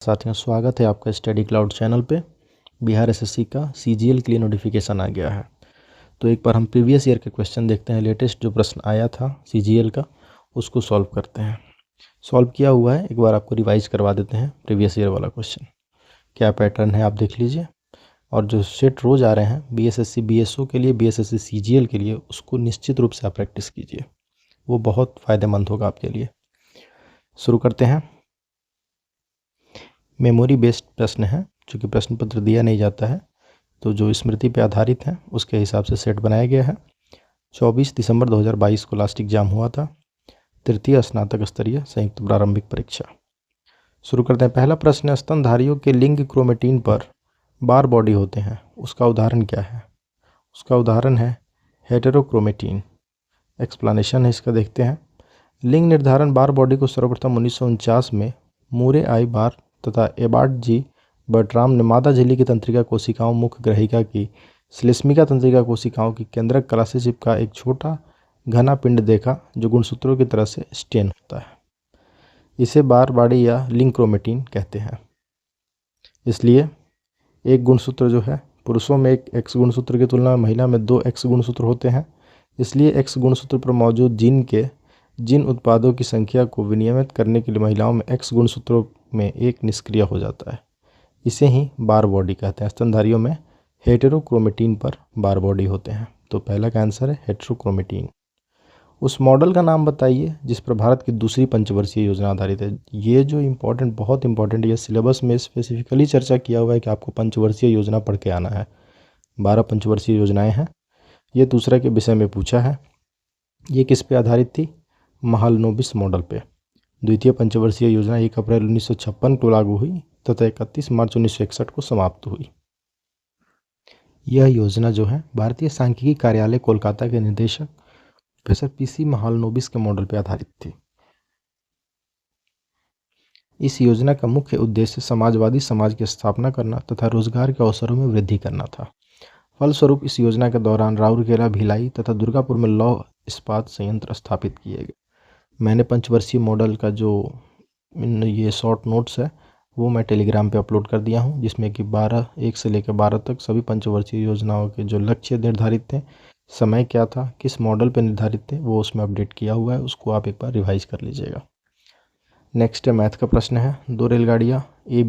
साथियों, स्वागत है आपका स्टडी क्लाउड चैनल पे। बिहार एसएससी का सीजीएल के लिए नोटिफिकेशन आ गया है। तो एक बार हम प्रीवियस ईयर के क्वेश्चन देखते हैं। लेटेस्ट जो प्रश्न आया था सीजीएल का उसको सॉल्व करते हैं। सॉल्व किया हुआ है, एक बार आपको रिवाइज करवा देते हैं प्रीवियस ईयर वाला क्वेश्चन। क्या पैटर्न है आप देख लीजिए। और जो सेट रोज आ रहे हैं बीएसएससी बीएसओ के लिए, बीएसएससी सीजीएल के लिए, उसको निश्चित रूप से आप प्रैक्टिस कीजिए, वो बहुत फ़ायदेमंद होगा आपके लिए। शुरू करते हैं। मेमोरी बेस्ड प्रश्न है, चूँकि प्रश्न पत्र दिया नहीं जाता है तो जो स्मृति पे आधारित है उसके हिसाब से सेट बनाया गया है। 24 दिसंबर 2022 को लास्ट एग्जाम हुआ था, तृतीय स्नातक स्तरीय संयुक्त प्रारंभिक परीक्षा। शुरू करते हैं। पहला प्रश्न है, स्तनधारियों के लिंग क्रोमेटिन पर बार बॉडी होते हैं, उसका उदाहरण क्या है? उसका उदाहरण है हेटेरोक्रोमेटिन। एक्सप्लेनेशन है इसका, देखते हैं। लिंग निर्धारण बार बॉडी को सर्वप्रथम 1949 में मूरे आई बार तथा एबार्ट जी बर्ट्राम ने मादा झिल्ली की तंत्रिका कोशिकाओं, मुख्य ग्रहिका की श्लेष्मिका तंत्रिका कोशिकाओं की केंद्रक कला से चिपका एक छोटा घना पिंड देखा जो गुणसूत्रों की तरह से स्टेन होता है। इसे बार बॉडी या लिंग क्रोमेटिन कहते हैं। इसलिए एक गुणसूत्र जो है, पुरुषों में एक एक्स गुणसूत्र की तुलना में महिला में 2 एक्स गुणसूत्र होते हैं। इसलिए एक्स गुणसूत्र पर मौजूद जिन उत्पादों की संख्या को विनियमित करने के लिए महिलाओं में एक्स गुणसूत्रों में एक निष्क्रिय हो जाता है, इसे ही बार बॉडी कहते हैं। स्तनधारियों में हेटेरोक्रोमेटिन पर बार बॉडी होते हैं। तो पहला का आंसर है हेटेरोक्रोमेटिन। उस मॉडल का नाम बताइए जिस पर भारत की दूसरी पंचवर्षीय योजना आधारित है। ये जो बहुत इंपॉर्टेंट, ये सिलेबस में स्पेसिफिकली चर्चा किया हुआ है कि आपको पंचवर्षीय योजना पढ़ के आना है। 12 पंचवर्षीय योजनाएं हैं। ये दूसरे के विषय में पूछा है। ये किस पे आधारित थी? महालनोबिस मॉडल पे। द्वितीय पंचवर्षीय योजना 1 अप्रैल 1956 को लागू हुई तथा 31 मार्च 1961 को समाप्त हुई। यह योजना जो है भारतीय सांख्यिकी कार्यालय कोलकाता के निदेशक प्रोफेसर पीसी महालनोबिस के मॉडल पर आधारित थी। इस योजना का मुख्य उद्देश्य समाजवादी समाज की स्थापना करना तथा रोजगार के अवसरों में वृद्धि करना था। फलस्वरूप इस योजना के दौरान राउरकेला, भिलाई तथा दुर्गापुर में लौह इस्पात संयंत्र स्थापित किए गए। मैंने पंचवर्षीय मॉडल का जो ये शॉर्ट नोट्स है वो मैं टेलीग्राम पे अपलोड कर दिया हूँ, जिसमें कि 1 से लेकर 12 तक सभी पंचवर्षीय योजनाओं के जो लक्ष्य निर्धारित थे, समय क्या था, किस मॉडल पे निर्धारित थे, वो उसमें अपडेट किया हुआ है। उसको आप एक बार रिवाइज कर लीजिएगा। नेक्स्ट है मैथ का प्रश्न है। 2 रेलगाड़ियाँ ए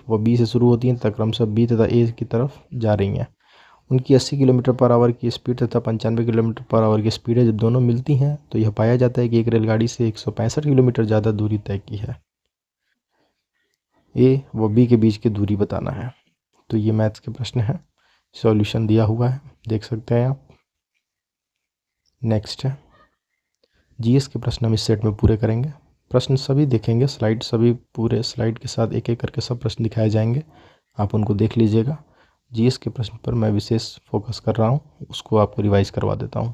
व बी से शुरू होती हैं तथा क्रमशः बी तथा ए की तरफ जा रही हैं। उनकी 80 किलोमीटर पर आवर की स्पीड तथा 95 किलोमीटर पर आवर की स्पीड है। जब दोनों मिलती हैं तो यह पाया जाता है कि एक रेलगाड़ी से 165 किलोमीटर ज़्यादा दूरी तय की है। ए व बी के बीच की दूरी बताना है। तो ये मैथ्स के प्रश्न है, सॉल्यूशन दिया हुआ है, देख सकते हैं आप। नेक्स्ट है जीएस के प्रश्न हम इस सेट में पूरे करेंगे। प्रश्न सभी देखेंगे, स्लाइड सभी पूरे स्लाइड के साथ एक एक करके सब प्रश्न दिखाए जाएंगे, आप उनको देख लीजिएगा। जीएस के प्रश्न पर मैं विशेष फोकस कर रहा हूँ, उसको आपको रिवाइज करवा देता हूँ।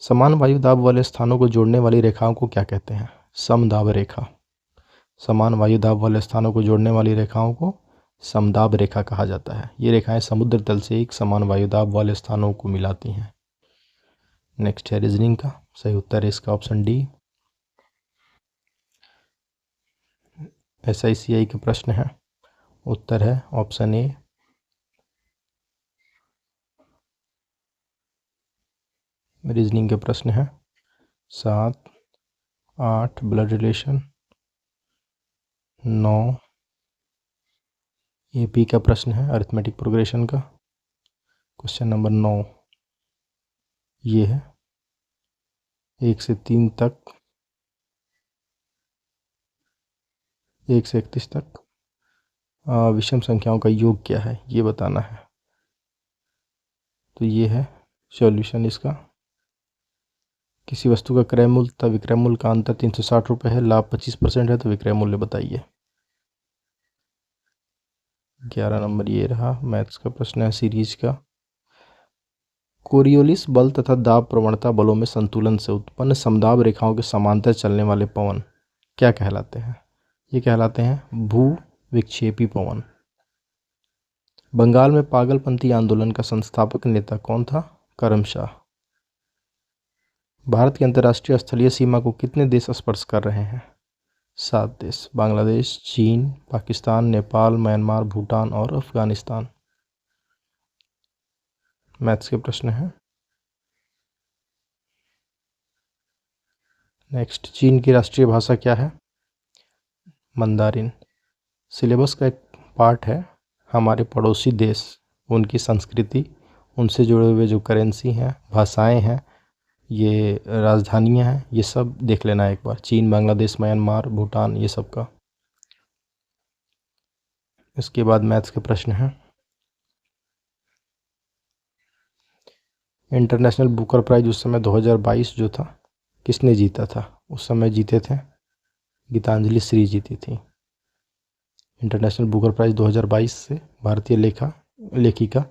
समान वायु दाब वाले स्थानों को जोड़ने वाली रेखाओं को क्या कहते हैं? समदाब रेखा। समान वायु दाब वाले स्थानों को जोड़ने वाली रेखाओं को समदाब रेखा कहा जाता है। ये रेखाएं समुद्र तल से एक समान वायु दाब वाले स्थानों को मिलाती हैं। नेक्स्ट है रीजनिंग का, सही उत्तर है इसका ऑप्शन डी। SICI के प्रश्न है, उत्तर है ऑप्शन ए। रीजनिंग के प्रश्न है 7, 8 ब्लड रिलेशन, 9 AP का प्रश्न है अरिथमेटिक प्रोग्रेशन का, क्वेश्चन नंबर 9 ये है 1 से 3 तक, 1 से 31 तक विषम संख्याओं का योग क्या है ये बताना है। तो ये है सॉल्यूशन इसका। किसी वस्तु का क्रय मूल्य तथा विक्रय मूल्य का अंतर 360 रुपये है, लाभ 25% है, तो विक्रय मूल्य बताइए। 11 नंबर ये रहा मैथ्स का प्रश्न है सीरीज का। कोरियोलिस बल तथा दाब प्रवणता बलों में संतुलन से उत्पन्न समदाब रेखाओं के समांतर चलने वाले पवन क्या कहलाते हैं? ये कहलाते हैं भू विक्षेपी पवन। बंगाल में पागलपंथी आंदोलन का संस्थापक नेता कौन था? करमशाह। भारत की अंतर्राष्ट्रीय स्थलीय सीमा को कितने देश स्पर्श कर रहे हैं? 7 देश, बांग्लादेश, चीन, पाकिस्तान, नेपाल, म्यांमार, भूटान और अफगानिस्तान। मैथ्स के प्रश्न हैं। नेक्स्ट, चीन की राष्ट्रीय भाषा क्या है? मंदारिन। सिलेबस का एक पार्ट है हमारे पड़ोसी देश, उनकी संस्कृति, उनसे जुड़े हुए जो करेंसी हैं, भाषाएं हैं, ये राजधानियां हैं, ये सब देख लेना है एक बार। चीन, बांग्लादेश, म्यांमार, भूटान, ये सब का। इसके बाद मैथ्स के प्रश्न हैं। इंटरनेशनल बुकर प्राइज उस समय 2022 जो था, किसने जीता था? उस समय जीते थे गीतांजलि श्री जीती थी। इंटरनेशनल बुकर प्राइज 2022 से भारतीय लेखिका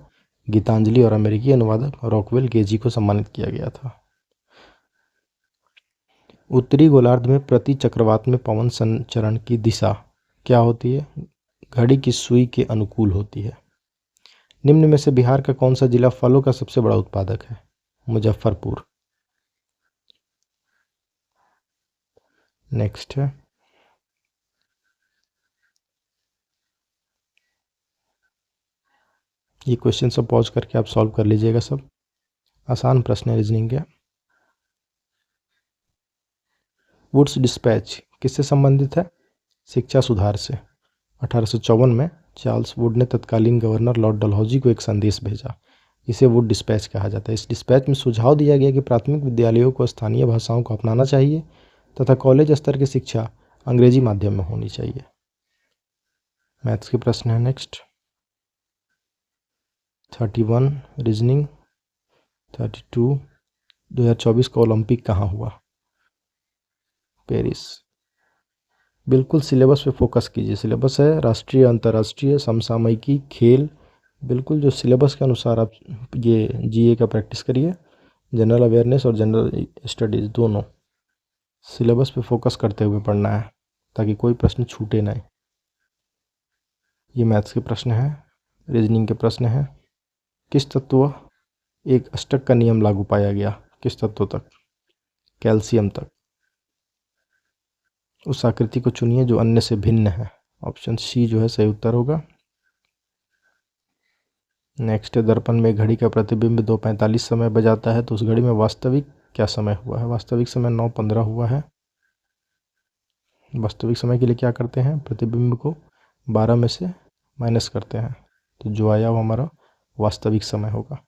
गीतांजलि और अमेरिकी अनुवादक रॉकवेल गेजी को सम्मानित किया गया था। उत्तरी गोलार्ध में प्रति चक्रवात में पवन संचरण की दिशा क्या होती है? घड़ी की सुई के अनुकूल होती है। निम्न में से बिहार का कौन सा जिला फलों का सबसे बड़ा उत्पादक है? मुजफ्फरपुर। नेक्स्ट है, ये क्वेश्चन सब पॉज करके आप सॉल्व कर लीजिएगा, सब आसान प्रश्न है रीजनिंग के। वुड्स डिस्पैच किससे संबंधित है? शिक्षा सुधार से। 1854 में चार्ल्स वुड ने तत्कालीन गवर्नर लॉर्ड डलहौजी को एक संदेश भेजा, इसे वुड डिस्पैच कहा जाता है। इस डिस्पैच में सुझाव दिया गया कि प्राथमिक विद्यालयों को स्थानीय भाषाओं को अपनाना चाहिए तथा कॉलेज स्तर की शिक्षा अंग्रेजी माध्यम में होनी चाहिए। मैथ्स के प्रश्न है नेक्स्ट। 31 रीजनिंग। 32 2024 का ओलंपिक कहाँ हुआ? पेरिस। बिल्कुल सिलेबस पे फोकस कीजिए। सिलेबस है राष्ट्रीय, अंतर्राष्ट्रीय, समसामयिकी, खेल। बिल्कुल जो सिलेबस के अनुसार आप ये जीए का प्रैक्टिस करिए। जनरल अवेयरनेस और जनरल स्टडीज़ दोनों सिलेबस पे फोकस करते हुए पढ़ना है ताकि कोई प्रश्न छूटे नहीं। ये मैथ्स के प्रश्न हैं। रीजनिंग के प्रश्न हैं। किस तत्व एक अष्टक का नियम लागू पाया गया? किस तत्व तक? कैल्शियम तक। उस आकृति को चुनिए जो अन्य से भिन्न है। ऑप्शन सी जो है सही उत्तर होगा। नेक्स्ट, दर्पण में घड़ी का प्रतिबिंब 2:45 समय बजाता है तो उस घड़ी में वास्तविक क्या समय हुआ है? वास्तविक समय 9:15 हुआ है। वास्तविक समय के लिए क्या करते हैं? प्रतिबिंब को 12 में से माइनस करते हैं तो जो आया वो हमारा वास्तविक समय होगा।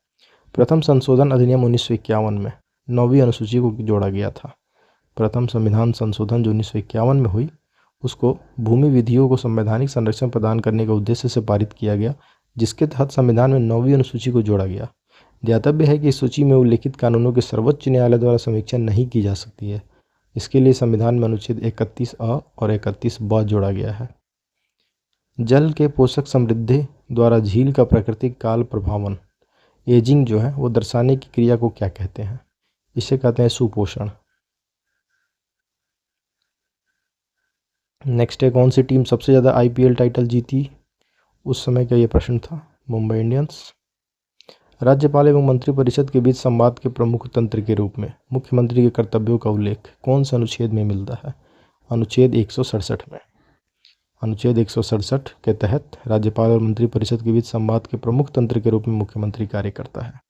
प्रथम संशोधन अधिनियम 1951 में 9वीं अनुसूची को जोड़ा गया था। प्रथम संविधान संशोधन जो 1951 में हुई उसको भूमि विधियों को संवैधानिक संरक्षण प्रदान करने के उद्देश्य से पारित किया गया, जिसके तहत संविधान में 9वीं अनुसूची को जोड़ा गया। ध्यातव्य है कि इस सूची में उल्लिखित कानूनों की सर्वोच्च न्यायालय द्वारा समीक्षा नहीं की जा सकती है। इसके लिए संविधान में अनुच्छेद 31A और 31B जोड़ा गया है। जल के पोषक समृद्धि द्वारा झील का प्राकृतिक काल प्रभावन, एजिंग जो है वो दर्शाने की क्रिया को क्या कहते हैं? इसे कहते हैं सुपोषण। नेक्स्ट है, कौन सी टीम सबसे ज़्यादा IPL टाइटल जीती? उस समय का ये प्रश्न था, मुंबई इंडियंस। राज्यपाल एवं मंत्रिपरिषद के बीच संवाद के प्रमुख तंत्र के रूप में मुख्यमंत्री के कर्तव्यों का उल्लेख कौन से अनुच्छेद में मिलता है? अनुच्छेद 167 में। अनुच्छेद 167 के तहत राज्यपाल और मंत्रिपरिषद के बीच संवाद के प्रमुख तंत्र के रूप में मुख्यमंत्री कार्य करता है।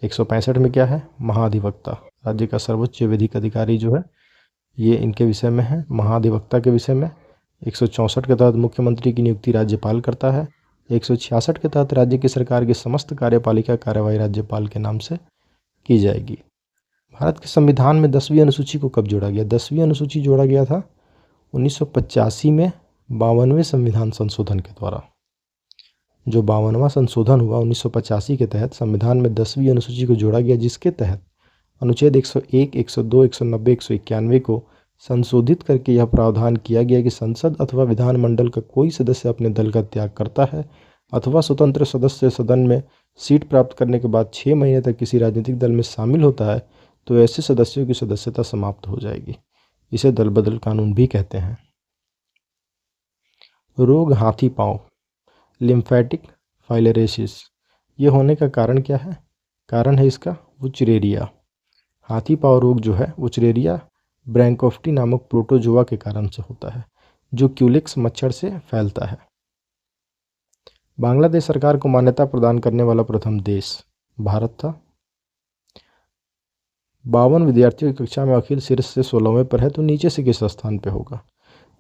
165 में क्या है? महाधिवक्ता। राज्य का सर्वोच्च विधिक अधिकारी जो है ये इनके विषय में है, महाधिवक्ता के विषय में। 164 के तहत मुख्यमंत्री की नियुक्ति राज्यपाल करता है। 166 के तहत राज्य की सरकार की समस्त कार्यपालिका कार्यवाही राज्यपाल के नाम से की जाएगी। भारत के संविधान में 10वीं अनुसूची को कब जोड़ा गया? 10वीं अनुसूची जोड़ा गया था 1985 में 52वें संविधान संशोधन के द्वारा। जो 52वां संशोधन हुआ 1985 के तहत संविधान में 10वीं अनुसूची को जोड़ा गया, जिसके तहत अनुच्छेद 101, 102, 190, 191 को संशोधित करके यह प्रावधान किया गया कि संसद अथवा विधानमंडल का कोई सदस्य अपने दल का त्याग करता है अथवा स्वतंत्र सदस्य सदन में सीट प्राप्त करने के बाद 6 महीने तक किसी राजनीतिक दल में शामिल होता है तो ऐसे सदस्यों की सदस्यता समाप्त हो जाएगी। इसे दल बदल कानून भी कहते हैं। रोग हाथी पांव, लिम्फेटिक फाइलेरियासिस, ये होने का कारण क्या है? कारण है इसका वुचरेरिया। हाथी पांव रोग जो है वुचरेरिया ब्रैंकोफ्टी नामक प्रोटोजोआ के कारण से होता है, जो क्यूलिक्स मच्छर से फैलता है। बांग्लादेश सरकार को मान्यता प्रदान करने वाला प्रथम देश भारत था। 52 विद्यार्थियों की कक्षा में अखिल शीर्ष से 16वें पर है, तो नीचे से किस स्थान पे होगा?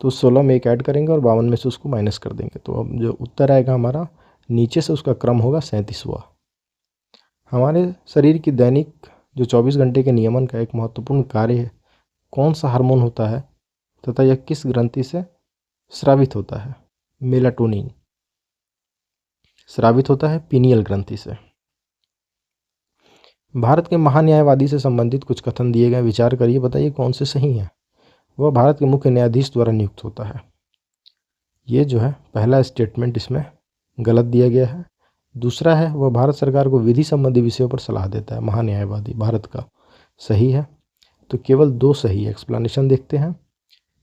तो 16 में एक ऐड करेंगे और 52 में से उसको माइनस कर देंगे, तो अब जो उत्तर आएगा हमारा नीचे से उसका क्रम होगा 37वां। हमारे शरीर की दैनिक जो 24 घंटे के नियमन का एक महत्वपूर्ण कार्य है, कौन सा हार्मोन होता है तथा यह किस ग्रंथि से स्रावित होता है? मेलाटोनिन स्रावित होता है पीनियल ग्रंथि से। भारत के महान्यायवादी से संबंधित कुछ कथन दिए गए, विचार करिए, बताइए कौन से सही हैं। वह भारत के मुख्य न्यायाधीश द्वारा नियुक्त होता है। ये जो है पहला स्टेटमेंट इसमें गलत दिया गया है। दूसरा है वह भारत सरकार को विधि संबंधी विषयों पर सलाह देता है, महान्यायवादी भारत का, सही है। तो केवल 2 सही। एक्सप्लेनेशन देखते हैं।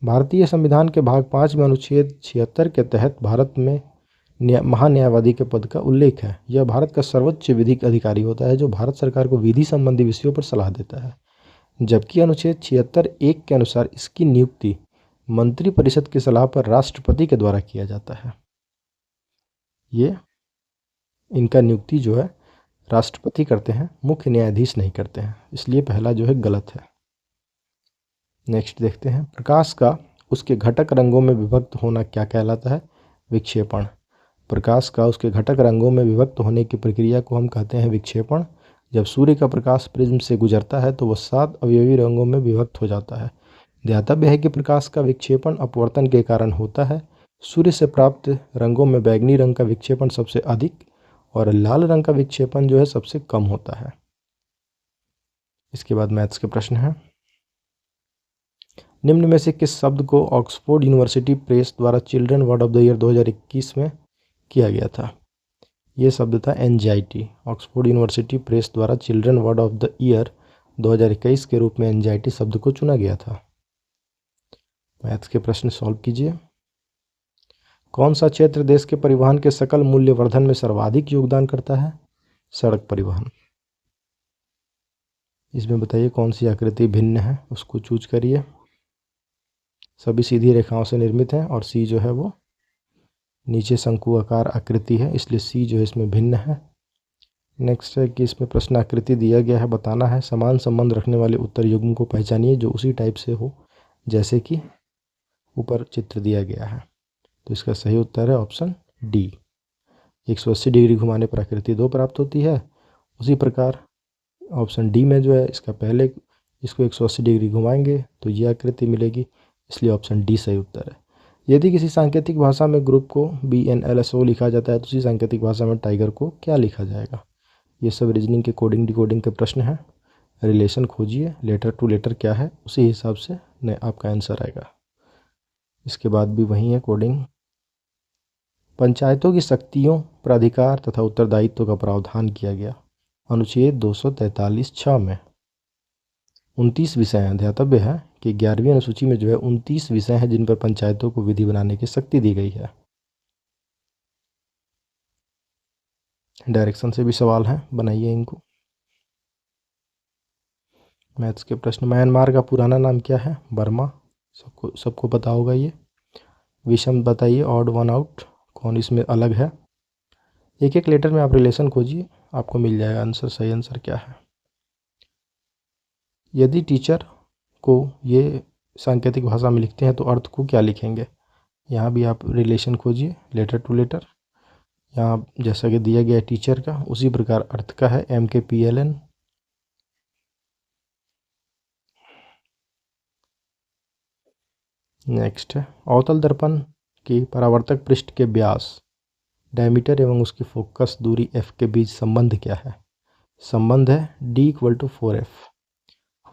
भारतीय संविधान के भाग 5 में अनुच्छेद 76 के तहत भारत में महान्यायवादी के पद का उल्लेख है। यह भारत का सर्वोच्च विधिक अधिकारी होता है, जो भारत सरकार को विधि संबंधी विषयों पर सलाह देता है। जबकि अनुच्छेद 76(1) के अनुसार इसकी नियुक्ति मंत्रिपरिषद की सलाह पर राष्ट्रपति के द्वारा किया जाता है। ये इनका नियुक्ति जो है राष्ट्रपति करते हैं, मुख्य न्यायाधीश नहीं करते हैं, इसलिए पहला जो है गलत है। नेक्स्ट देखते हैं। प्रकाश का उसके घटक रंगों में विभक्त होना क्या कहलाता है? विक्षेपण। प्रकाश का उसके घटक रंगों में विभक्त होने की प्रक्रिया को हम कहते हैं विक्षेपण। जब सूर्य का प्रकाश प्रिज्म से गुजरता है तो वह 7 अवयवी रंगों में विभक्त हो जाता है। ध्यातव्य है कि प्रकाश का विक्षेपण अपवर्तन के कारण होता है। सूर्य से प्राप्त रंगों में बैगनी रंग का विक्षेपण सबसे अधिक और लाल रंग का विक्षेपण जो है सबसे कम होता है। इसके बाद मैथ्स के प्रश्न हैं। निम्न में से किस शब्द को ऑक्सफोर्ड यूनिवर्सिटी प्रेस द्वारा children word of the year 2021 में किया गया था? ये शब्द था एंजाइटी। ऑक्सफोर्ड यूनिवर्सिटी प्रेस द्वारा children word of the year 2021 के रूप में एंजाइटी शब्द को चुना गया था। मैथ्स के प्रश्न सॉल्व कीजिए। कौन सा क्षेत्र देश के परिवहन के सकल मूल्य वर्धन में सर्वाधिक योगदान करता है? सड़क परिवहन। इसमें बताइए कौन सी आकृति भिन्न है, उसको चूज करिए। सभी सीधी रेखाओं से निर्मित हैं और सी जो है वो नीचे शंकु आकार आकृति है, इसलिए सी जो है इसमें भिन्न है। नेक्स्ट है कि इसमें प्रश्न आकृति दिया गया है, बताना है समान संबंध रखने वाले उत्तर युग्म को पहचानिए जो उसी टाइप से हो जैसे कि ऊपर चित्र दिया गया है। तो इसका सही उत्तर है ऑप्शन डी। 180 डिग्री घुमाने पर आकृति 2 प्राप्त होती है। उसी प्रकार ऑप्शन डी में जो है इसका पहले इसको 180 डिग्री घुमाएंगे तो ये आकृति मिलेगी, इसलिए ऑप्शन डी सही उत्तर है। यदि किसी सांकेतिक भाषा में ग्रुप को BNLSO लिखा जाता है तो उसी सांकेतिक भाषा में टाइगर को क्या लिखा जाएगा? ये सब रीजनिंग के कोडिंग डिकोडिंग के प्रश्न हैं। रिलेशन खोजिए, लेटर टू लेटर क्या है उसी हिसाब से आपका आंसर आएगा। इसके बाद भी वही है कोडिंग। पंचायतों की शक्तियों, प्राधिकार तथा उत्तरदायित्व का प्रावधान किया गया अनुच्छेद 243(6) में। 29 विषय हैं। ध्यातव्य है कि 11वीं अनुसूची में जो है 29 विषय हैं जिन पर पंचायतों को विधि बनाने की शक्ति दी गई है। डायरेक्शन से भी सवाल हैं, बनाइए इनको। मैथ्स के प्रश्न। म्यांमार का पुराना नाम क्या है? बर्मा। सबको पता होगा ये। विषम बताइए, ऑड वन आउट, कौन इसमें अलग है? एक एक लेटर में आप रिलेशन खोजिए, आपको मिल जाएगा आंसर। सही आंसर क्या है? यदि टीचर को ये सांकेतिक भाषा में लिखते हैं तो अर्थ को क्या लिखेंगे? यहाँ भी आप रिलेशन खोजिए, लेटर टू लेटर। यहाँ जैसा कि दिया गया टीचर का उसी प्रकार अर्थ का है, MKPLN। नेक्स्ट है अवतल दर्पण की परावर्तक पृष्ठ के व्यास, डायमीटर एवं उसकी फोकस दूरी f के बीच संबंध क्या है? संबंध है D = 4f।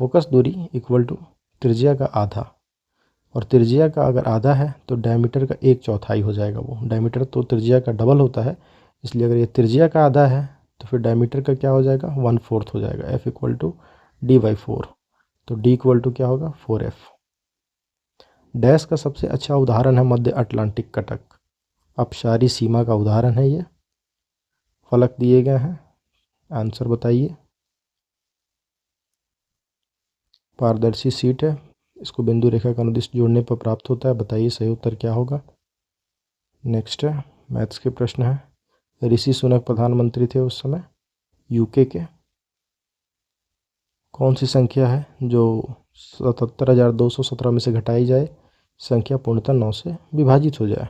फोकस दूरी इक्वल टू त्रिज्या का आधा, और त्रिज्या का अगर आधा है तो डायमीटर का 1/4 हो जाएगा। वो डायमीटर तो त्रिज्या का डबल होता है, इसलिए अगर ये त्रिज्या का आधा है तो फिर डायमीटर का क्या हो जाएगा? 1/4 हो जाएगा। f = D/4, तो D = क्या होगा? 4f। डैश का सबसे अच्छा उदाहरण है मध्य अटलांटिक कटक। अपसारी सीमा का उदाहरण है ये। फलक दिए गए हैं, आंसर बताइए। पारदर्शी सीट है, इसको बिंदु रेखा का अनुदिश जोड़ने पर प्राप्त होता है। बताइए सही उत्तर क्या होगा। नेक्स्ट है मैथ्स के प्रश्न है। ऋषि सुनक प्रधानमंत्री थे उस समय यूके के। कौन सी संख्या है जो 77,217 में से घटाई जाए संख्या पूर्णतः 9 से विभाजित हो जाए।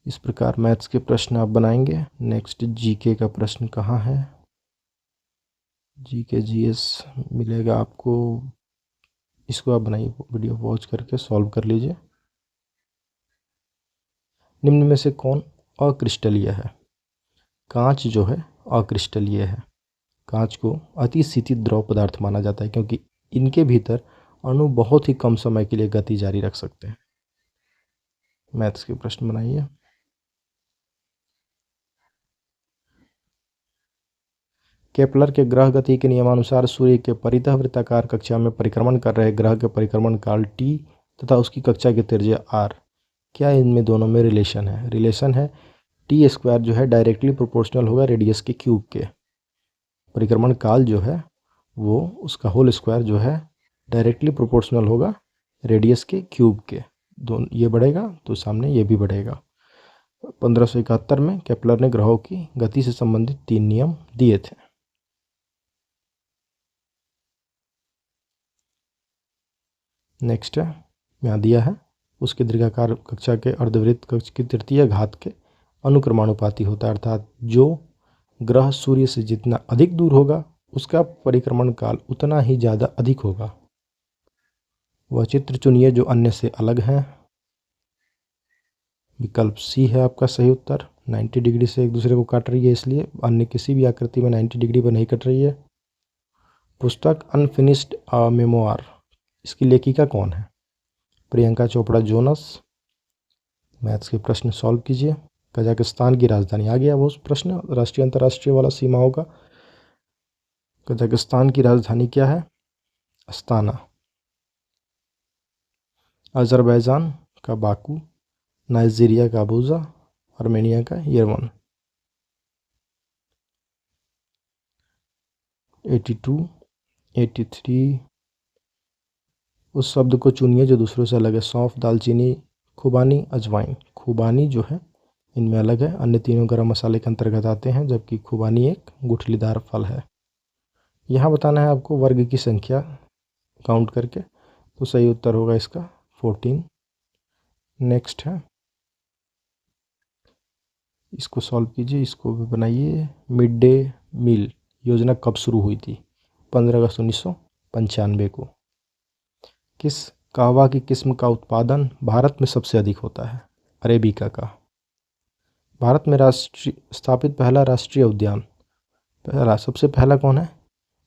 इस प्रकार मैथ्स के प्रश्न आप बनाएंगे। नेक्स्ट जीके का प्रश्न कहाँ है। जीके जीएस मिलेगा आपको, इसको आप बनाइए, वीडियो वॉच करके सॉल्व कर लीजिए। निम्न में से कौन अक्रिस्टलीय है। कांच जो है अक्रिस्टलीय है। कांच को अति शीतल द्रव पदार्थ माना जाता है क्योंकि इनके भीतर अणु बहुत ही कम समय के लिए गति जारी रख सकते हैं। मैथ्स के प्रश्न बनाइए। केपलर के ग्रह गति के नियमानुसार सूर्य के परितः वृत्ताकार कक्षा में परिक्रमण कर रहे ग्रह के परिक्रमण काल t तथा उसकी कक्षा की त्रिज्या r, क्या इनमें दोनों में रिलेशन है। रिलेशन है टी स्क्वायर जो है डायरेक्टली प्रोपोर्शनल होगा रेडियस के क्यूब के। परिक्रमण काल जो है वो उसका होल स्क्वायर जो है डायरेक्टली प्रोपोर्शनल होगा रेडियस के क्यूब के। दोनों ये बढ़ेगा तो सामने ये भी बढ़ेगा। 1571 में केपलर ने ग्रहों की गति से संबंधित 3 नियम दिए थे। नेक्स्ट है यहाँ दिया है उसके दीर्घाकार कक्षा के अर्धवृत्त कक्ष की तृतीय घात के अनुक्रमानुपाती होता है, अर्थात जो ग्रह सूर्य से जितना अधिक दूर होगा उसका परिक्रमण काल उतना ही ज़्यादा अधिक होगा। वह चित्र चुनिए जो अन्य से अलग है। विकल्प सी है आपका सही उत्तर। 90 डिग्री से एक दूसरे को काट रही है, इसलिए अन्य किसी भी आकृति में 90 डिग्री पर नहीं कट रही है। पुस्तक अनफिनिश्ड मेमोआर, इसकी लेखिका कौन है। प्रियंका चोपड़ा जोनस। मैथ्स के प्रश्न सॉल्व कीजिए। कजाकिस्तान की राजधानी आ गया वो प्रश्न राष्ट्रीय अंतर्राष्ट्रीय वाला सीमाओं का। कजाकिस्तान की राजधानी क्या है। अस्ताना। अजरबैजान का बाकू, नाइजीरिया का अबूजा, आर्मेनिया का यरवन। 82, 83। उस शब्द को चुनिए जो दूसरों से अलग है। सौंफ, दालचीनी, खुबानी, अजवाइन। खुबानी जो है इनमें अलग है, अन्य तीनों गरम मसाले के अंतर्गत आते हैं, जबकि खुबानी एक गुठलीदार फल है। यहाँ बताना है आपको वर्ग की संख्या काउंट करके, तो सही उत्तर होगा इसका 14। नेक्स्ट है इसको सॉल्व कीजिए, इसको भी बनाइए। मिड डे मील योजना कब शुरू हुई थी। 15 अगस्त 1995 को। किस कहवा की किस्म का उत्पादन भारत में सबसे अधिक होता है। अरेबिका का। भारत में राष्ट्रीय स्थापित पहला राष्ट्रीय उद्यान, सबसे पहला कौन है।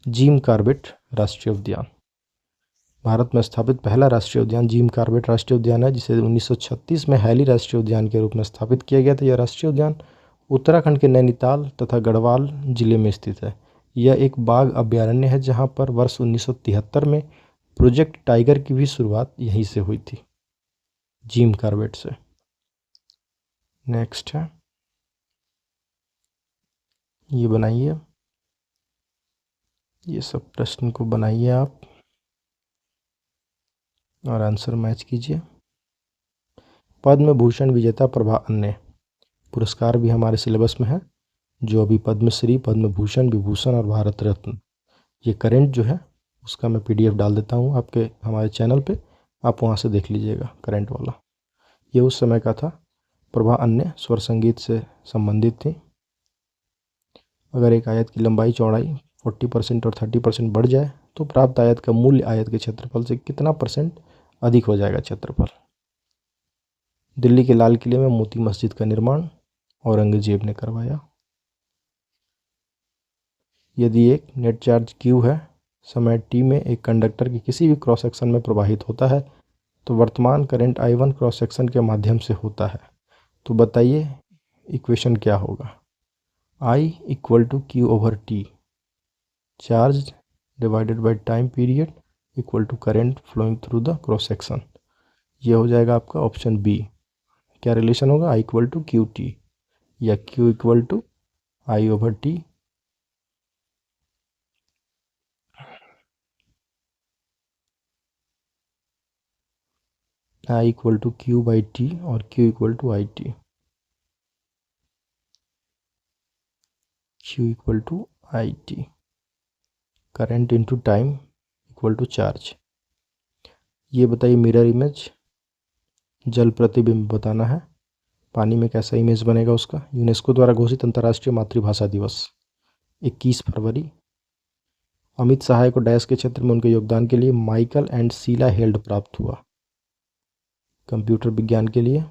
जिम कॉर्बेट राष्ट्रीय उद्यान। भारत में स्थापित पहला राष्ट्रीय उद्यान जिम कॉर्बेट राष्ट्रीय उद्यान है, जिसे 1936 में हैली राष्ट्रीय उद्यान के रूप में स्थापित किया गया था। यह राष्ट्रीय उद्यान उत्तराखंड के नैनीताल तथा गढ़वाल जिले में स्थित है। यह एक बाघ अभ्यारण्य है जहां पर वर्ष 1973 में प्रोजेक्ट टाइगर की भी शुरुआत यहीं से हुई थी, जिम कॉर्बेट से। नेक्स्ट है ये बनाइए, ये सब प्रश्न को बनाइए आप और आंसर मैच कीजिए। पद्म भूषण विजेता प्रभा अन्य पुरस्कार भी हमारे सिलेबस में है, जो अभी पद्मश्री, पद्म भूषण, विभूषण और भारत रत्न, ये करेंट जो है उसका मैं PDF डाल देता हूँ आपके हमारे चैनल पे, आप वहाँ से देख लीजिएगा करेंट वाला। ये उस समय का था। प्रभा अन्य स्वर संगीत से संबंधित थी। अगर एक आयत की लंबाई चौड़ाई 40% और 30% बढ़ जाए तो प्राप्त आयत का मूल्य आयत के क्षेत्रफल से कितना % अधिक हो जाएगा क्षेत्रफल। दिल्ली के लाल किले में मोती मस्जिद का निर्माण औरंगजेब ने करवाया। यदि एक नेट चार्ज Q है, समय t में एक कंडक्टर के किसी भी क्रॉस सेक्शन में प्रवाहित होता है तो वर्तमान करंट I1 क्रॉस सेक्शन के माध्यम से होता है। तो बताइए इक्वेशन क्या होगा। I = Q/T, charge divided by time period equal to current flowing through the cross section. ये हो जाएगा आपका ऑप्शन बी। क्या रिलेशन होगा। I = QT या Q = I/T। I equal to Q by T और Q equal to I T, Q equal to I T, current into time equal to charge. ये बताइए मिरर इमेज, जल प्रतिबिंब बताना है, पानी में कैसा इमेज बनेगा उसका। यूनेस्को द्वारा घोषित अंतर्राष्ट्रीय मातृभाषा दिवस 21 फरवरी। अमित सहाय को डैश के क्षेत्र में उनके योगदान के लिए माइकल एंड शीला हेल्ड प्राप्त हुआ, कंप्यूटर विज्ञान के लिए।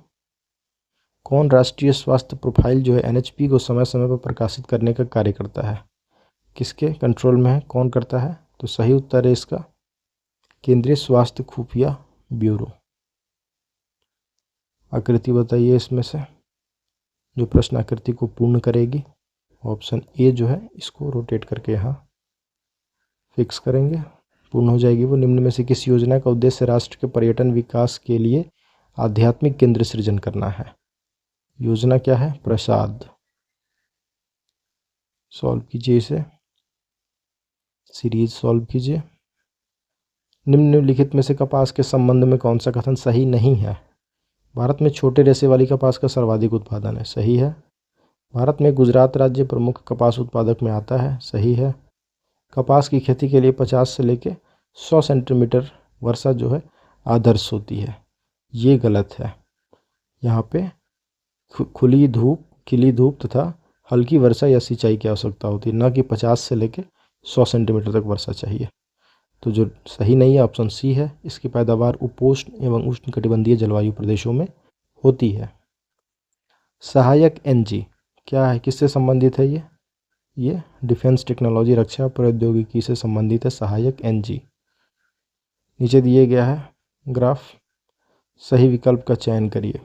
कौन राष्ट्रीय स्वास्थ्य प्रोफाइल जो है एनएचपी को समय समय पर प्रकाशित करने का कार्य करता है, किसके कंट्रोल में है, कौन करता है? तो सही उत्तर है इसका केंद्रीय स्वास्थ्य खुफिया ब्यूरो। आकृति बताइए इसमें से जो प्रश्न आकृति को पूर्ण करेगी। ऑप्शन ए जो है इसको रोटेट करके यहाँ फिक्स करेंगे, पूर्ण हो जाएगी वो। निम्न में से किस योजना का उद्देश्य राष्ट्र के पर्यटन विकास के लिए आध्यात्मिक केंद्र सृजन करना है? योजना क्या है? प्रसाद। सॉल्व कीजिए इसे, सीरीज सॉल्व कीजिए। निम्नलिखित में से कपास के संबंध में कौन सा कथन सही नहीं है? भारत में छोटे रेशे वाली कपास का सर्वाधिक उत्पादन है, सही है। भारत में गुजरात राज्य प्रमुख कपास उत्पादक में आता है, सही है। कपास की खेती के लिए 50 से लेकर 100 सेंटीमीटर वर्षा जो है आदर्श होती है, ये गलत है। यहाँ पे खिली धूप तथा हल्की वर्षा या सिंचाई की आवश्यकता होती है, न कि 50 से लेकर 100 सेंटीमीटर तक वर्षा चाहिए। तो जो सही नहीं है ऑप्शन सी है। इसकी पैदावार उपोष्ण एवं उष्णकटिबंधीय जलवायु प्रदेशों में होती है। सहायक एनजी क्या है, किससे संबंधित है? ये डिफेंस टेक्नोलॉजी, रक्षा प्रौद्योगिकी से संबंधित है सहायक एनजी। नीचे दिए गया है ग्राफ, सही विकल्प का चयन करिए।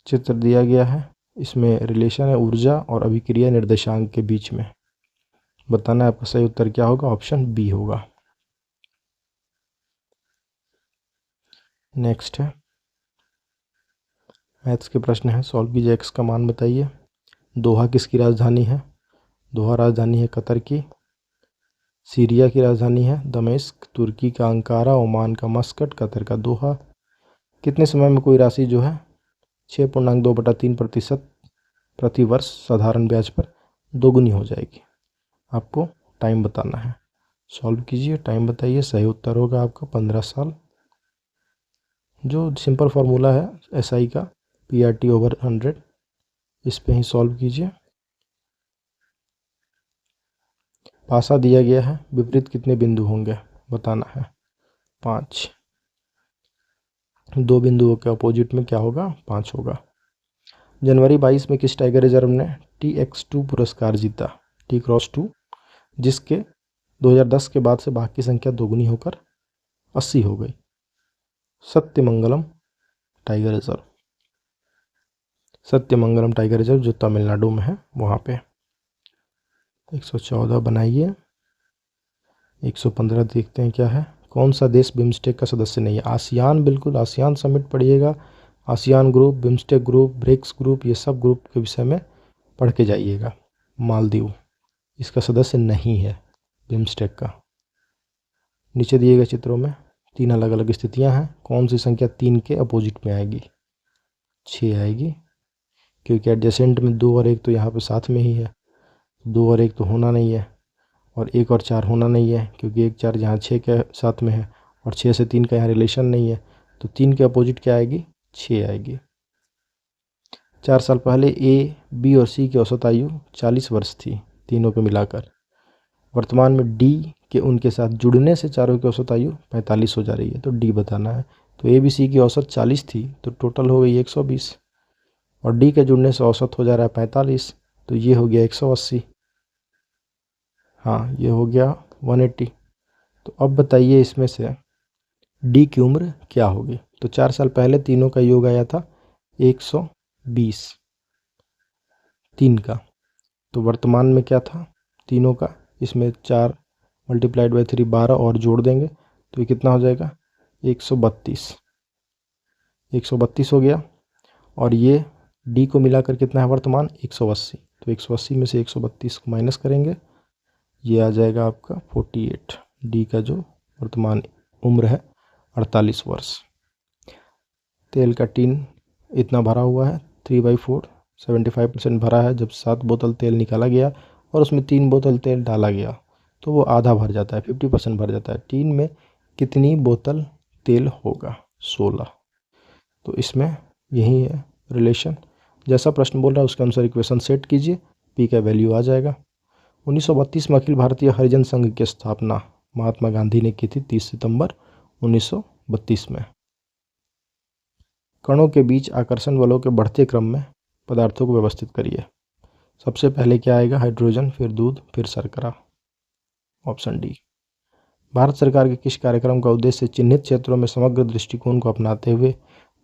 चित्र दिया गया है, इसमें रिलेशन है ऊर्जा और अभिक्रिया निर्देशांक के बीच में। बताना है आपका सही उत्तर क्या होगा, ऑप्शन बी होगा। नेक्स्ट है मैथ्स के प्रश्न है, सॉल्व कीजिए। एक्स का मान बताइए। दोहा किसकी राजधानी है? दोहा राजधानी है कतर की। सीरिया की राजधानी है दमिश्क, तुर्की का अंकारा, ओमान का मस्कट, कतर का दोहा। कितने समय में कोई राशि जो है 6.2/3% प्रति वर्ष साधारण ब्याज पर दोगुनी हो जाएगी? आपको टाइम बताना है, सॉल्व कीजिए, टाइम बताइए। सही उत्तर होगा आपका 15 साल। जो सिंपल फार्मूला है एसआई का, PRT/100, इस पे ही सॉल्व कीजिए। पासा दिया गया है, विपरीत कितने बिंदु होंगे बताना है, 5। 2 बिंदुओं के अपोजिट में क्या होगा, 5 होगा। जनवरी 22 में किस टाइगर रिजर्व ने TX2 पुरस्कार जीता, T×2, जिसके 2010 के बाद से बाघ की संख्या दोगुनी होकर 80 हो गई? Sathyamangalam tiger reserve. Sathyamangalam tiger reserve जो तमिलनाडु में है वहाँ पे। 114 बनाइए। 115 देखते हैं क्या है। कौन सा देश बिम्स्टेक का सदस्य नहीं है? आसियान, बिल्कुल आसियान समिट पढ़िएगा, ASEAN group, BIMSTEC group, BRICS group, ये सब ग्रुप के विषय में पढ़ के जाइएगा। मालदीव इसका सदस्य नहीं है बिम्स्टेक का। नीचे दिए गए चित्रों में 3 अलग अलग स्थितियां हैं, कौन सी संख्या 3 के अपोजिट में आएगी? 6 आएगी, क्योंकि एडजेसेंट में 2 और 1 तो यहाँ पे साथ में ही है, 2 और 1 तो होना नहीं है, और 1 और 4 होना नहीं है, क्योंकि 1 4 यहाँ 6 के साथ में है, और 6 से 3 का यहाँ रिलेशन नहीं है। तो 3 के अपोजिट क्या आएगी? 6 आएगी। 4 साल पहले A, B और C की औसत आयु 40 वर्ष थी तीनों को मिलाकर। वर्तमान में D के उनके साथ जुड़ने से चारों की औसत आयु 45 हो जा रही है, तो D बताना है। तो A, B, C की औसत 40 थी तो टोटल हो गई 120, और D के जुड़ने से औसत हो जा रहा है 45, तो ये हो गया 180। हाँ, ये हो गया 180। तो अब बताइए इसमें से D की उम्र क्या होगी? तो 4 साल पहले तीनों का योग आया था 120, 3 का। तो वर्तमान में क्या था तीनों का? इसमें 4 × 3 12 और जोड़ देंगे तो ये कितना हो जाएगा? 132। 132 हो गया, और ये D को मिलाकर कितना है वर्तमान? 180। तो 180 में से 132 को माइनस करेंगे, ये आ जाएगा आपका 48। D का जो वर्तमान उम्र है 48 वर्ष। तेल का टीन इतना भरा हुआ है 3/4, 75% भरा है। जब 7 बोतल तेल निकाला गया और उसमें 3 बोतल तेल डाला गया तो वो आधा भर जाता है, 50% भर जाता है। टीन में कितनी बोतल तेल होगा? 16। तो इसमें यही है रिलेशन। जैसा प्रश्न बोल रहा है उसके अनुसार इक्वेशन सेट कीजिए, पी का वैल्यू आ जाएगा। 1932 में अखिल भारतीय हरिजन संघ की स्थापना महात्मा गांधी ने की थी 30 सितंबर 1932 में। कणों के बीच आकर्षण बलों के बढ़ते क्रम में पदार्थों को व्यवस्थित करिए। सबसे पहले क्या आएगा? हाइड्रोजन, फिर दूध, फिर शर्करा। Option D. भारत सरकार के किस कार्यक्रम का उद्देश्य चिन्हित क्षेत्रों में समग्र दृष्टिकोण को अपनाते हुए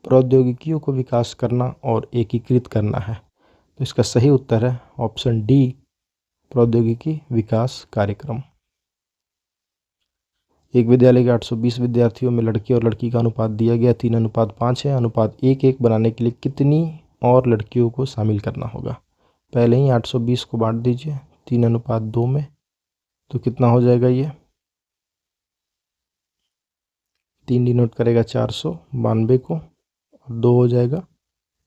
प्रौद्योगिकियों को विकास करना और एकीकृत करना है? तो इसका सही उत्तर है ऑप्शन डी, प्रौद्योगिकी विकास कार्यक्रम। एक विद्यालय के 820 विद्यार्थियों में लड़के और लड़की का अनुपात दिया गया 3:5 है। अनुपात 1:1 बनाने के लिए कितनी और लड़कियों को शामिल करना होगा? पहले ही 820 को बांट दीजिए 3:2 में, तो कितना हो जाएगा? ये 3 डिनोट करेगा 492 को, और 2 हो जाएगा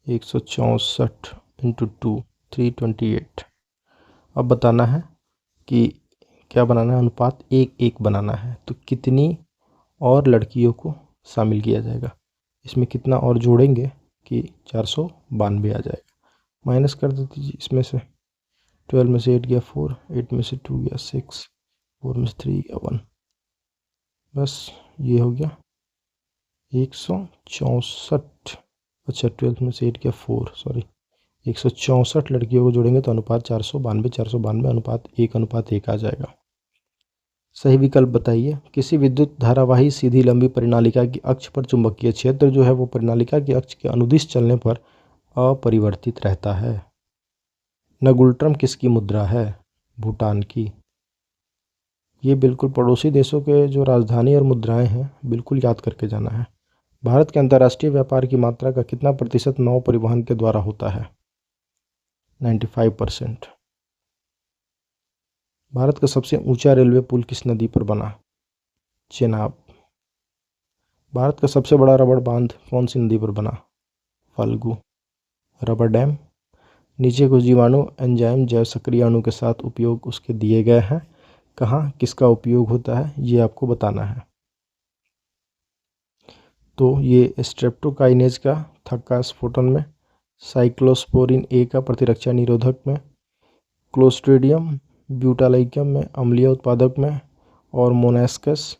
164 इंटू 2, 328। अब बताना है कि क्या बनाना है? अनुपात 1:1 बनाना है, तो कितनी और लड़कियों को शामिल किया जाएगा? इसमें कितना और जोड़ेंगे कि 492 आ जाएगा। माइनस कर देती दीजिए इसमें से। 12 में से 8 गया 4, 8 में से 2 गया 6, 4 में से 3 गया 1, बस ये हो गया 164। अच्छा 12 में से 8 गया 4, सॉरी 164 लड़कियों को जोड़ेंगे तो अनुपात 492, 492 अनुपात 1:1 आ जाएगा। सही विकल्प बताइए। किसी विद्युत धारावाही सीधी लंबी परिनालिका की अक्ष पर चुंबकीय क्षेत्र जो है वो परिनालिका की अक्ष के अनुदिश चलने पर अपरिवर्तित रहता है। नगुल्ट्रम किसकी मुद्रा है? भूटान की। ये बिल्कुल पड़ोसी देशों के जो राजधानी और मुद्राएं हैं बिल्कुल याद करके जाना है। भारत के अंतर्राष्ट्रीय व्यापार की मात्रा का कितना प्रतिशत नौ परिवहन के द्वारा होता है? 95%। भारत का सबसे ऊंचा रेलवे पुल किस नदी पर बना? चेनाब। भारत का सबसे बड़ा रबड़ बांध कौन सी नदी पर बना? फाल्गु। Rubber dam. नीचे कुछ जीवाणु एंजाइम जैव सक्रिय अणु के साथ उपयोग उसके दिए गए हैं। कहाँ किसका उपयोग होता है ये आपको बताना है। तो ये स्ट्रेप्टोकाइनेज का थक्का स्फोटन में, साइक्लोस्पोरिन ए का प्रतिरक्षा निरोधक में, क्लोस्ट्रीडियम ब्यूटालाइकम में अम्लीय उत्पादक में, और मोनास्कस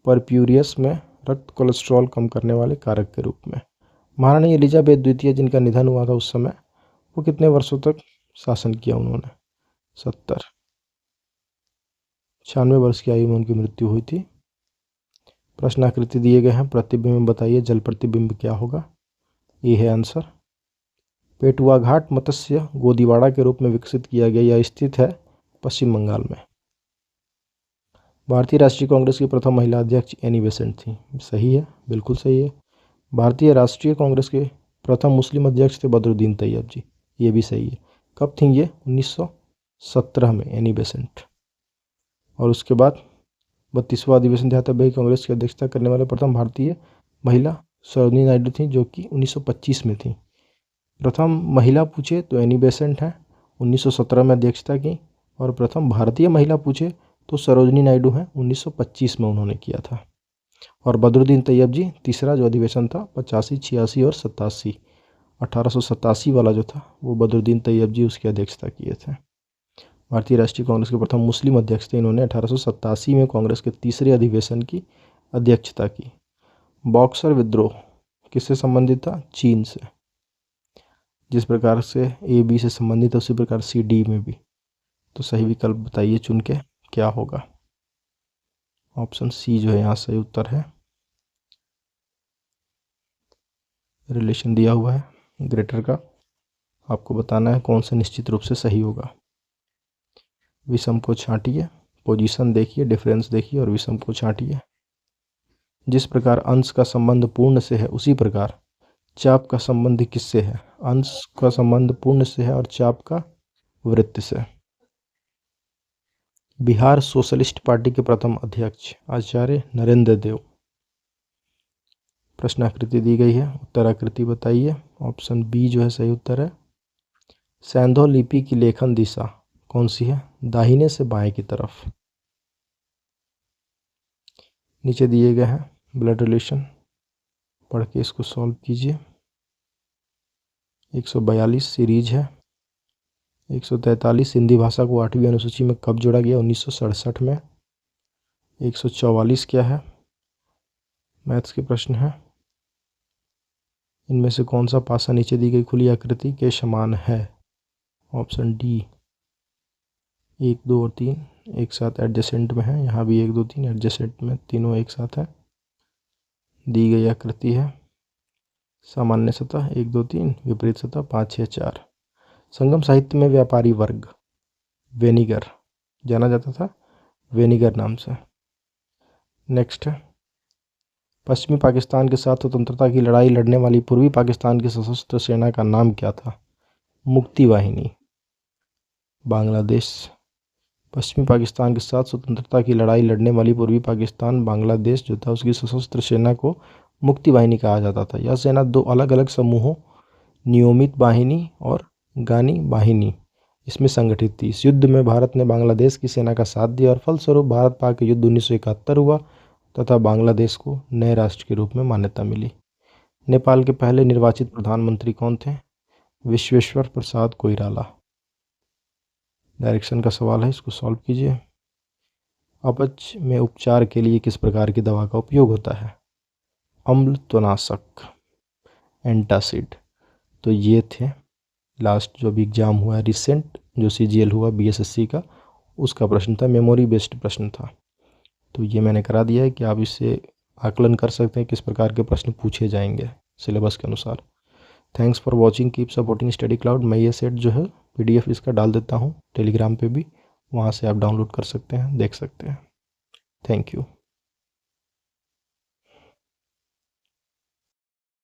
परप्यूरियस में रक्त कोलेस्ट्रॉल कम करने वाले कारक के रूप में। महारानी एलिजाबेथ द्वितीय जिनका निधन हुआ था उस समय, वो कितने वर्षों तक शासन किया उन्होंने? 70। 96 वर्ष की आयु में उनकी मृत्यु हुई थी। प्रश्नाकृति दिए गए हैं, प्रतिबिंब बताइए जल प्रतिबिंब क्या होगा? ये है आंसर। पेटुआ घाट मत्स्य गोदीवाड़ा के रूप में विकसित किया गया, यह स्थित है पश्चिम बंगाल में। भारतीय राष्ट्रीय कांग्रेस की प्रथम महिला अध्यक्ष एनी बेसेंट थी। सही है, बिल्कुल सही है। भारतीय राष्ट्रीय कांग्रेस के प्रथम मुस्लिम अध्यक्ष थे बदरुद्दीन तैयब जी, ये भी सही है। कब थी ये? 1917 में एनी बेसेंट। और उसके बाद 32वां अधिवेशन ध्यातव्य कांग्रेस की अध्यक्षता करने वाले प्रथम भारतीय महिला सरोजिनी नायडू थी, जो कि 1925 में थी। प्रथम महिला पूछे तो एनी बेसेंट हैं, 1917 में अध्यक्षता की। और प्रथम भारतीय महिला पूछे तो सरोजिनी नायडू हैं, 1925 में उन्होंने किया था। और बदरुद्दीन तैयब जी तीसरा जो अधिवेशन था 85, 86 और 87, 1887 वाला जो था वो बदरुद्दीन तैयब जी उसकी अध्यक्षता किए थे। भारतीय राष्ट्रीय कांग्रेस के प्रथम मुस्लिम अध्यक्ष थे इन्होंने। 1887 में कांग्रेस के तीसरे अधिवेशन की अध्यक्षता की। बॉक्सर विद्रोह किससे संबंधित था? चीन से। जिस प्रकार से ए बी से संबंधित है उसी प्रकार सी डी में भी। तो सही विकल्प बताइए चुन के क्या होगा? ऑप्शन सी जो है यहाँ सही उत्तर है। रिलेशन दिया हुआ है ग्रेटर का, आपको बताना है कौन सा निश्चित रूप से सही होगा। विषम को छांटिए, पोजीशन देखिए, डिफरेंस देखिए और विषम को छांटिए। जिस प्रकार अंश का संबंध पूर्ण से है उसी प्रकार चाप का संबंध किससे है? अंश का संबंध पूर्ण से है और चाप का वृत्त से। बिहार सोशलिस्ट पार्टी के प्रथम अध्यक्ष आचार्य नरेंद्र देव। प्रश्नाकृति दी गई है, उत्तराकृति बताइए। ऑप्शन बी जो है सही उत्तर है। सैंधो लिपि की लेखन दिशा कौन सी है? दाहिने से बाएं की तरफ। नीचे दिए गए हैं ब्लड रिलेशन, पढ़ के इसको सॉल्व कीजिए। 142 सीरीज है। 143 हिंदी भाषा को 8वीं अनुसूची में कब जोड़ा गया? 1967 में। 144 क्या है? मैथ्स के प्रश्न है। इनमें से कौन सा पासा नीचे दी गई खुली आकृति के समान है? ऑप्शन डी 1, 2 और 3 एक साथ एडजेसेंट में है। यहाँ भी 1, 2, 3 एडजेसेंट में, तीनों एक साथ है। दी गई आकृति है सामान्य सतह 1, 2, 3, विपरीत सतह 5, 6, 4। संगम साहित्य में व्यापारी वर्ग वेनिगर जाना जाता था, वेनिगर नाम से। नेक्स्ट है, पश्चिमी पाकिस्तान के साथ स्वतंत्रता की लड़ाई लड़ने वाली पूर्वी पाकिस्तान की सशस्त्र सेना का नाम क्या था? मुक्ति वाहिनी। बांग्लादेश। पश्चिमी पाकिस्तान के साथ स्वतंत्रता की लड़ाई लड़ने वाली पूर्वी पाकिस्तान बांग्लादेश जो था, उसकी सशस्त्र सेना को मुक्ति वाहिनी कहा जाता था। यह सेना 2 अलग अलग समूहों, नियमित वाहिनी और गानी वाहिनी, इसमें संगठित थी। इस युद्ध में भारत ने बांग्लादेश की सेना का साथ दिया और फलस्वरूप भारत पाक युद्ध 1971 हुआ तथा बांग्लादेश को नए राष्ट्र के रूप में मान्यता मिली। नेपाल के पहले निर्वाचित प्रधानमंत्री कौन थे? विश्वेश्वर प्रसाद कोइराला। डायरेक्शन का सवाल है, इसको सॉल्व कीजिए। अपच में उपचार के लिए किस प्रकार की दवा का उपयोग होता है? अम्लत्वनाशक, एंटासिड। तो ये थे लास्ट जो भी एग्जाम हुआ है रिसेंट, जो CGL हुआ BSSC का, उसका प्रश्न था, मेमोरी बेस्ड प्रश्न था। तो ये मैंने करा दिया है कि आप इससे आकलन कर सकते हैं किस प्रकार के प्रश्न पूछे जाएंगे सिलेबस के अनुसार। Thanks for watching, keep supporting study cloud. मैं ये सेट जो है PDF इसका डाल देता हूँ टेलीग्राम पे भी, वहाँ से आप डाउनलोड कर सकते हैं, देख सकते हैं। Thank you.